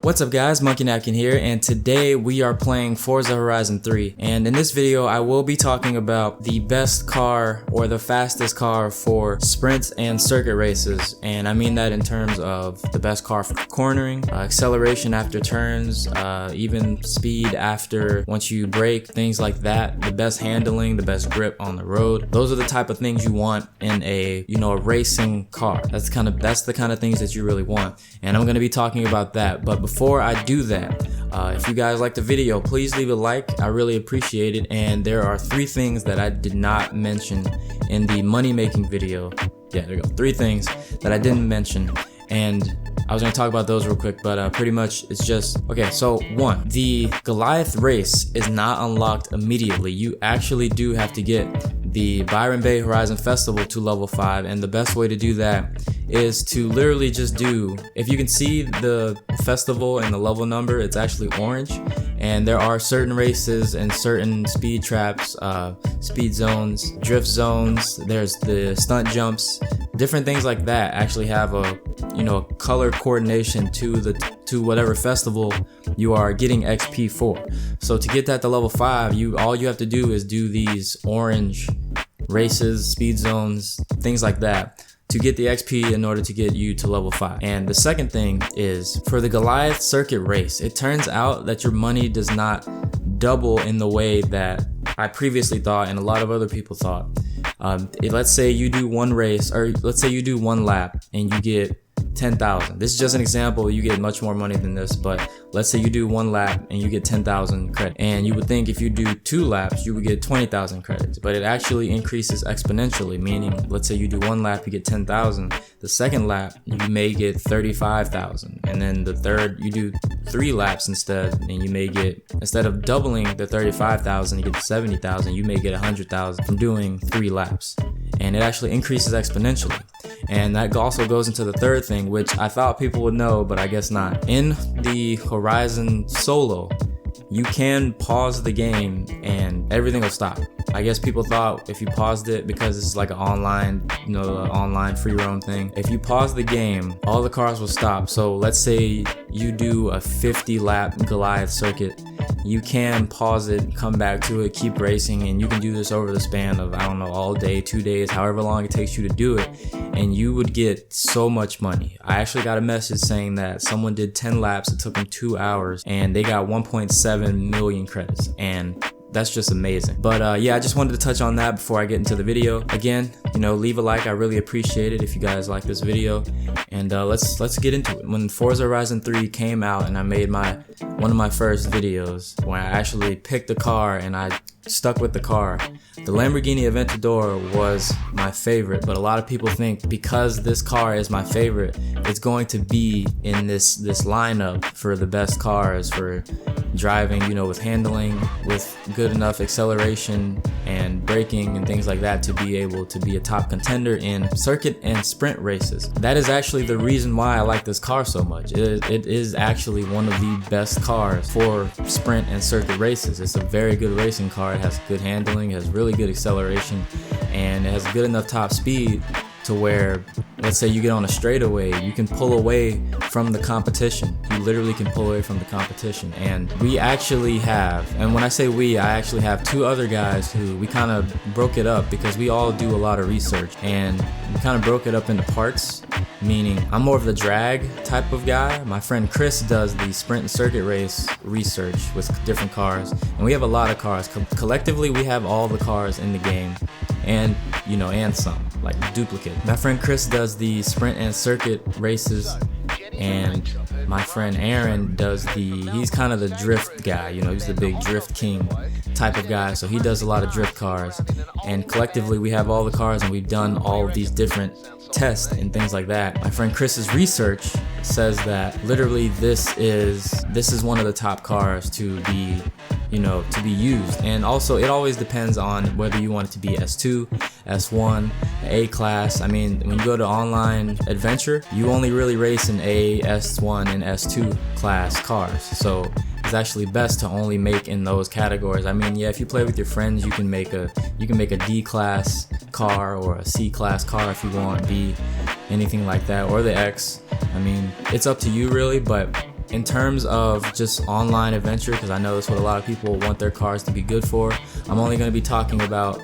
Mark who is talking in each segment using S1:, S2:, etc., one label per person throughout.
S1: What's up guys, Monkey Napkin here, and today we are playing Forza Horizon 3. And in this video I will be talking about the best car or the fastest car for sprints and circuit races. And I mean that in terms of the best car for cornering, acceleration after turns, even speed after once you brake, things like that. The best handling, the best grip on the road. Those are the type of things you want in a racing car. That's the kind of things that you really want. And I'm going to be talking about that. But before I do that, if you guys like the video, please leave a like. I really appreciate it. And there are 3 things that I did not mention in the money making video. Yeah, there you go. 3 things that I didn't mention. And I was going to talk about those real quick, but pretty much it's just, okay, so 1, the Goliath race is not unlocked immediately. You actually do have to get the Byron Bay Horizon Festival to level 5, and the best way to do that is to literally just do, if you can see the festival and the level number, it's actually orange, and there are certain races and certain speed traps, speed zones, drift zones, there's the stunt jumps, different things like that actually have a color coordination to whatever festival you are getting XP for. So to get that to level 5, all you have to do is do these orange races, speed zones, things like that to get the XP in order to get you to level 5. And the second thing is for the Goliath circuit race, it turns out that your money does not double in the way that I previously thought and a lot of other people thought. Let's say you do one race, or let's say you do one lap and you get 10,000. This is just an example. You get much more money than this, but let's say you do one lap and you get 10,000 credits. And you would think if you do 2 laps, you would get 20,000 credits, but it actually increases exponentially, meaning let's say you do 1 lap, you get 10,000. The second lap, you may get 35,000. And then the third, you do 3 laps instead, and you may get, instead of doubling the 35,000, you get 70,000, you may get 100,000 from doing 3 laps. And it actually increases exponentially. And that also goes into the third thing, which I thought people would know, but I guess not. In the Horizon Solo, you can pause the game and everything will stop. I guess people thought if you paused it, because it's like an online, online free roam thing, if you pause the game, all the cars will stop. So let's say you do a 50 lap Goliath circuit, you can pause it, come back to it, keep racing, and you can do this over the span of, I don't know, all day, 2 days, however long it takes you to do it, and you would get so much money. I actually got a message saying that someone did 10 laps, it took them 2 hours, and they got 1.7 million credits, and that's just amazing. But yeah, I just wanted to touch on that before I get into the video. Again, leave a like, I really appreciate it if you guys like this video. And let's get into it. When Forza Horizon 3 came out and I made one of my first videos when I actually picked the car and I stuck with the car, the Lamborghini Aventador was my favorite, but a lot of people think because this car is my favorite, it's going to be in this lineup for the best cars for driving, with handling, with good enough acceleration and braking and things like that to be able to be a top contender in circuit and sprint races. That is actually the reason why I like this car so much. It is actually one of the best cars for sprint and circuit races. It's a very good racing car. It has good handling, it has really good acceleration, and it has good enough top speed to where, let's say you get on a straightaway, you can pull away from the competition. You literally can pull away from the competition. And we actually have, and when I say we, I actually have 2 other guys who we kind of broke it up because we all do a lot of research, and we kind of broke it up into parts, meaning I'm more of the drag type of guy. My friend Chris does the sprint and circuit race research with different cars, and we have a lot of cars. Collectively, we have all the cars in the game, and and some like duplicate. My friend Chris does the sprint and circuit races, and my friend Aaron does he's kind of the drift guy, he's the big drift king type of guy, so he does a lot of drift cars. And collectively we have all the cars, and we've done all of these different tests and things like that. My friend Chris's research says that literally this is one of the top cars to be used. And also it always depends on whether you want it to be S2, S1, A class. I mean, when you go to online adventure, you only really race in A, S1, and S2 class cars. So it's actually best to only make in those categories. I mean, yeah, if you play with your friends, you can make a D class car or a C class car if you want, B, anything like that, or the X. I mean, it's up to you really, but in terms of just online adventure, because I know that's what a lot of people want their cars to be good for, I'm only going to be talking about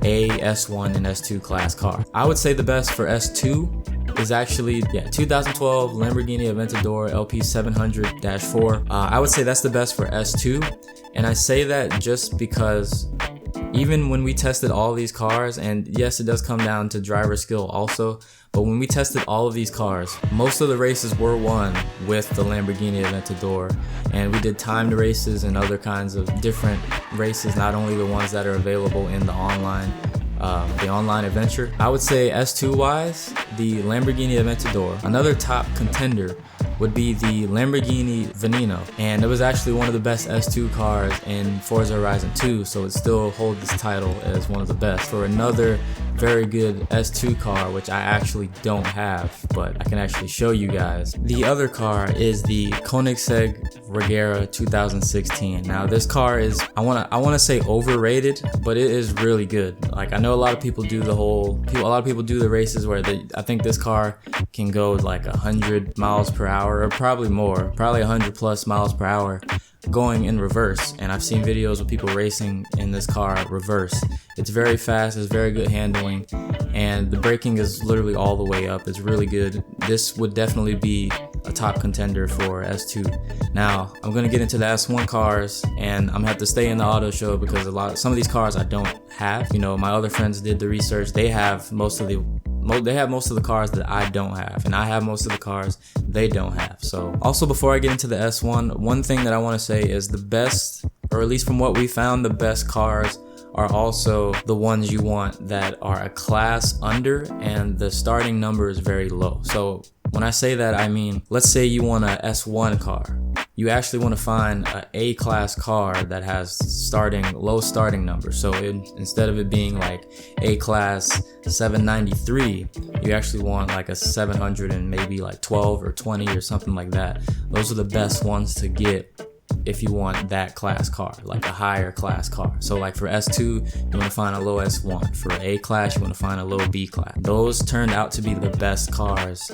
S1: a S1 and S2 class car. I would say the best for S2 is actually 2012 Lamborghini Aventador LP 700-4. I would say that's the best for S2, and I say that just because even when we tested all these cars, and yes, it does come down to driver skill also, but when we tested all of these cars, most of the races were won with the Lamborghini Aventador, and we did timed races and other kinds of different races, not only the ones that are available in the online adventure. I would say S2 wise, the Lamborghini Aventador. Another top contender would be the Lamborghini Veneno, and it was actually one of the best S2 cars in Forza Horizon 2, so it still holds this title as one of the best. For another very good S2 car, which I actually don't have, but I can actually show you guys. The other car is the Koenigsegg Regera 2016. Now this car is, I wanna say overrated, but it is really good. Like, I know a lot of people do the races where I think this car can go like 100 miles per hour, or probably more, probably 100 plus miles per hour going in reverse, and I've seen videos of people racing in this car reverse. It's very fast, it's very good handling, and the braking is literally all the way up. It's really good. This would definitely be a top contender for S2. Now I'm gonna get into the S1 cars, and I'm gonna have to stay in the auto show because some of these cars I don't have. You know, my other friends did the research. They have most of the cars that I don't have, and I have most of the cars they don't have. So also, before I get into the S1, one thing that I want to say is the best, or at least from what we found, the best cars are also the ones you want that are a class under and the starting number is very low. So when I say that, I mean, let's say you want a S1 car. You actually want to find an A-class car that has low starting number. So instead of it being like A-class 793, you actually want like a 700 and maybe like 12 or 20 or something like that. Those are the best ones to get if you want that class car, like a higher class car. So like for S2, you want to find a low S1. For A class, you want to find a low B class. Those turned out to be the best cars.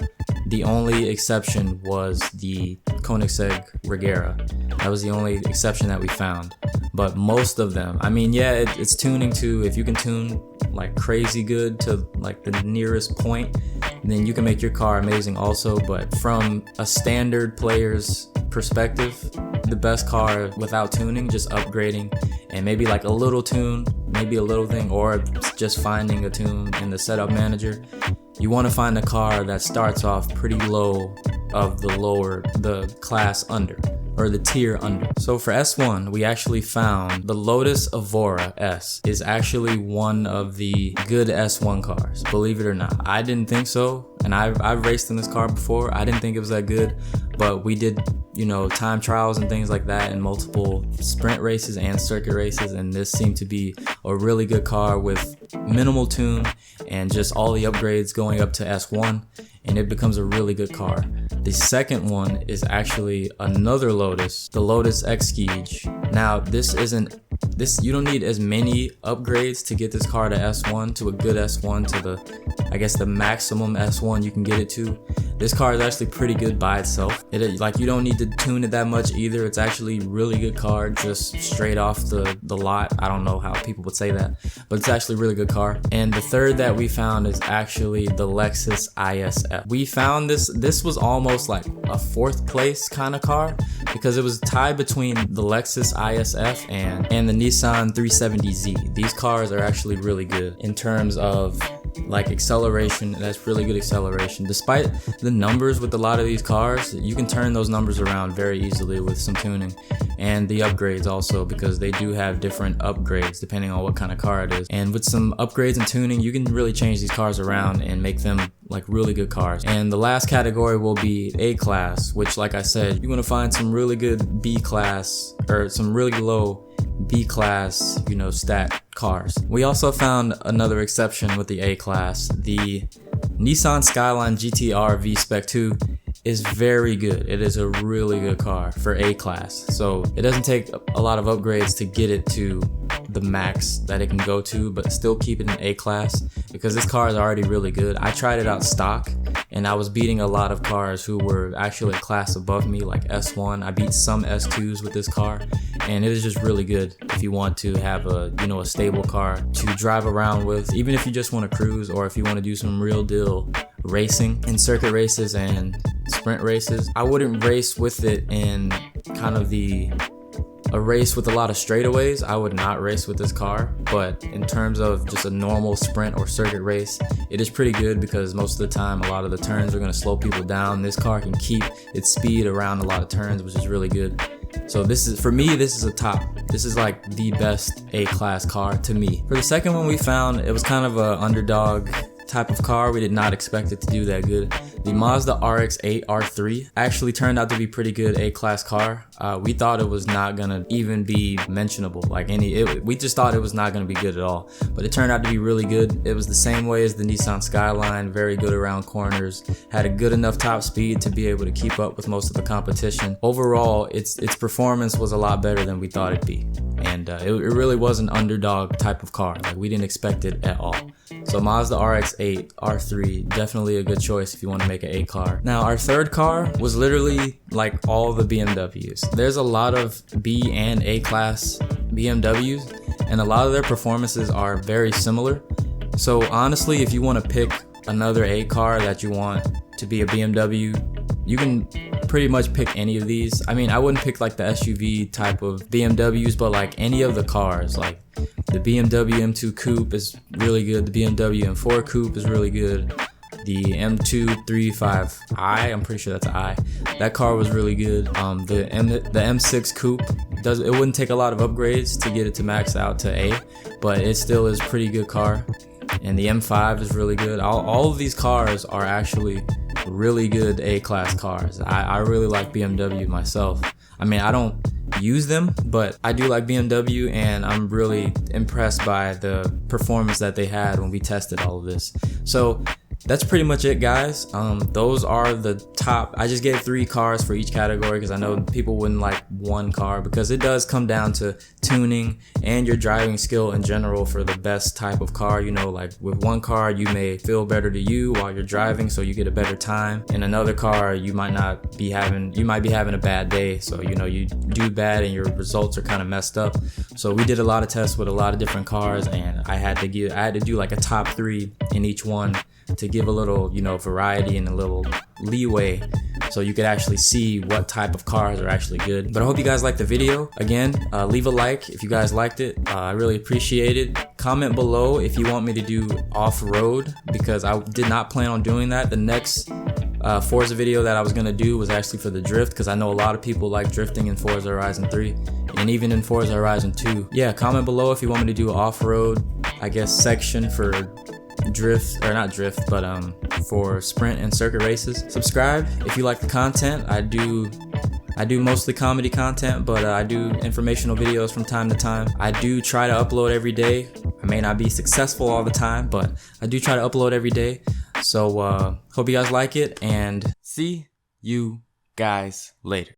S1: The only exception was the Koenigsegg Regera. That was the only exception that we found. But most of them, I mean, yeah, it's tuning too. If you can tune like crazy good to like the nearest point, then you can make your car amazing also. But from a standard player's perspective, the best car without tuning, just upgrading and maybe like a little tune, maybe a little thing, or just finding a tune in the setup manager, you want to find a car that starts off pretty low of the class under, or the tier under. So for S1, we actually found the Lotus Evora S is actually one of the good S1 cars, believe it or not. I didn't think so, and I've raced in this car before. I didn't think it was that good, but we did, you know, time trials and things like that in multiple sprint races and circuit races, and this seemed to be a really good car with minimal tune and just all the upgrades going up to S1, and it becomes a really good car. The second one is actually another Lotus, the Lotus Exige. Now you don't need as many upgrades to get this car to S1, to a good S1, to the maximum S1 you can get it to. This car is actually pretty good by itself. You don't need to tune it that much either. It's actually a really good car, just straight off the lot. I don't know how people would say that, but it's actually a really good car. And the third that we found is actually the Lexus ISF. We found this was almost like a fourth place kind of car, because it was tied between the Lexus ISF and the Nissan 370Z. These cars are actually really good in terms of like acceleration. That's really good acceleration. Despite the numbers with a lot of these cars, you can turn those numbers around very easily with some tuning, and the upgrades also, because they do have different upgrades depending on what kind of car it is. And with some upgrades and tuning, you can really change these cars around and make them like really good cars. And the last category will be A class, which, like I said, you're gonna find some really good B class or some really low B class, you know, stat cars. We also found another exception with the A class. The Nissan Skyline GT-R V-Spec 2 is very good. It is a really good car for A class. So it doesn't take a lot of upgrades to get it to the max that it can go to, but still keep it in A class, because this car is already really good. I tried it out stock and I was beating a lot of cars who were actually a class above me, like S1. I beat some S2s with this car, and it is just really good if you want to have a, you know, a stable car to drive around with, even if you just want to cruise, or if you want to do some real deal racing in circuit races and sprint races. I wouldn't race with it in kind of a race with a lot of straightaways. I would not race with this car, but in terms of just a normal sprint or circuit race, it is pretty good, because most of the time a lot of the turns are going to slow people down. This car can keep its speed around a lot of turns, which is really good. So this is, for me, this is a top. This is like the best A-class car to me. For the second one we found, it was kind of a underdog type of car. We did not expect it to do that good. The Mazda RX-8 R3 actually turned out to be pretty good A-class car. We thought it was not gonna even be mentionable, like we just thought it was not gonna be good at all, but it turned out to be really good. It was the same way as the Nissan Skyline, very good around corners, had a good enough top speed to be able to keep up with most of the competition. Overall, its performance was a lot better than we thought it'd be, and it really was an underdog type of car. Like, we didn't expect it at all. So Mazda RX-8 R3, definitely a good choice if you want to make an A car. Now, our third car was literally like all the BMWs. There's a lot of B and A class BMWs, and a lot of their performances are very similar. So honestly, if you want to pick another A car that you want to be a BMW, you can pretty much pick any of these. I mean, I wouldn't pick like the SUV type of BMWs, but like any of the cars, like the BMW M2 Coupe is really good. The BMW M4 Coupe is really good. The M235i, I'm pretty sure that's an I. That car was really good. The M6 Coupe, it wouldn't take a lot of upgrades to get it to max out to A, but it still is a pretty good car. And the M5 is really good. All of these cars are actually really good A-class cars. I really like BMW myself. I mean, I don't use them, but I do like BMW, and I'm really impressed by the performance that they had when we tested all of this. So that's pretty much it, guys. Those are the top. I just gave 3 cars for each category because I know people wouldn't like one car, because it does come down to tuning and your driving skill in general for the best type of car. You know, like with one car, you may feel better to you while you're driving, so you get a better time. In another car, you might be having a bad day, so you know, you do bad and your results are kind of messed up. So we did a lot of tests with a lot of different cars, and I had to do like a top 3 in each one to give a little, you know, variety and a little leeway, so you could actually see what type of cars are actually good. But I hope you guys liked the video. Again, leave a like if you guys liked it. I really appreciate it. Comment below if you want me to do off-road, because I did not plan on doing that. The next Forza video that I was gonna do was actually for the drift, because I know a lot of people like drifting in Forza Horizon 3 and even in Forza Horizon 2. Yeah, comment below if you want me to do an off-road, I guess, section for for sprint and circuit races. Subscribe if you like the content. I do mostly comedy content, but I do informational videos from time to time. I do try to upload every day. I may not be successful all the time, but I do try to upload every day. So hope you guys like it, and see you guys later.